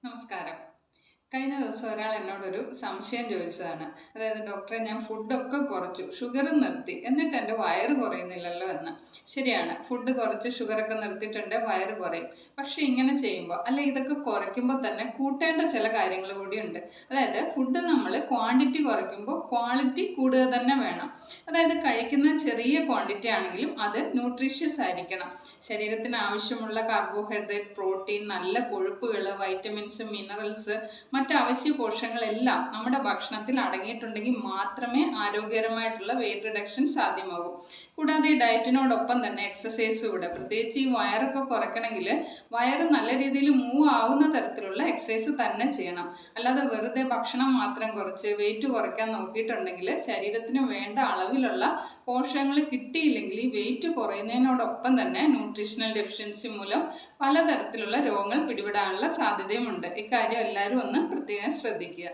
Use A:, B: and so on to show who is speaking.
A: നമസ്കാരം. കഴിഞ്ഞ ദിവസം ഒരാൾ എന്നോടൊരു സംശയം ചോദിച്ചതാണ്. അതായത്, ഡോക്ടറെ, ഞാൻ ഫുഡൊക്കെ കുറച്ചു, ഷുഗറും നിർത്തി, എന്നിട്ട് എൻ്റെ വയറ് കുറയുന്നില്ലല്ലോ എന്ന്. ശരിയാണ്, ഫുഡ് കുറച്ച് ഷുഗറൊക്കെ നിർത്തിയിട്ടുണ്ട്, വയറ് കുറയും. പക്ഷെ ഇങ്ങനെ ചെയ്യുമ്പോൾ, അല്ലെ ഇതൊക്കെ കുറയ്ക്കുമ്പോൾ തന്നെ കൂട്ടേണ്ട ചില കാര്യങ്ങൾ കൂടിയുണ്ട്. അതായത്, ഫുഡ് നമ്മൾ ക്വാണ്ടിറ്റി കുറയ്ക്കുമ്പോൾ ക്വാളിറ്റി കൂടുക തന്നെ വേണം. അതായത്, കഴിക്കുന്ന ചെറിയ ക്വാണ്ടിറ്റി ആണെങ്കിലും അത് ന്യൂട്രീഷ്യസ് ആയിരിക്കണം. ശരീരത്തിന് ആവശ്യമുള്ള കാർബോഹൈഡ്രേറ്റ്, പ്രോട്ടീൻ, നല്ല കൊഴുപ്പുകൾ, വൈറ്റമിൻസ്, മിനറൽസ്, മറ്റ് അവശ്യ പോഷകങ്ങളെല്ലാം നമ്മുടെ ഭക്ഷണത്തിൽ അടങ്ങിയിട്ടുണ്ടെങ്കിൽ മാത്രമേ ആരോഗ്യകരമായിട്ടുള്ള വെയിറ്റ് റിഡക്ഷൻ സാധ്യമാകൂ. കൂടാതെ ഈ ഡയറ്റിനോടൊപ്പം തന്നെ എക്സസൈസും കൂടെ, പ്രത്യേകിച്ച് ഈ വയറൊക്കെ കുറയ്ക്കണമെങ്കിൽ വയറ് നല്ല രീതിയിൽ മൂവ് ആവുന്ന തരത്തിലുള്ള എക്സസൈസ് തന്നെ ചെയ്യണം. അല്ലാതെ വെറുതെ ഭക്ഷണം മാത്രം കുറച്ച് വെയിറ്റ് കുറയ്ക്കാൻ നോക്കിയിട്ടുണ്ടെങ്കിൽ ശരീരത്തിന് വേണ്ട അളവിലുള്ള പോഷകങ്ങൾ കിട്ടിയില്ലെങ്കിൽ ഈ വെയിറ്റ് കുറയുന്നതിനോടൊപ്പം തന്നെ ന്യൂട്രീഷണൽ ഡെഫിഷ്യൻസി മൂലം പലതരത്തിലുള്ള രോഗങ്ങൾ പിടിപെടാനുള്ള സാധ്യതയുമുണ്ട്. ഇക്കാര്യം എല്ലാവരും ഒന്ന് പ്രത്യേകം ശ്രദ്ധിക്കുക.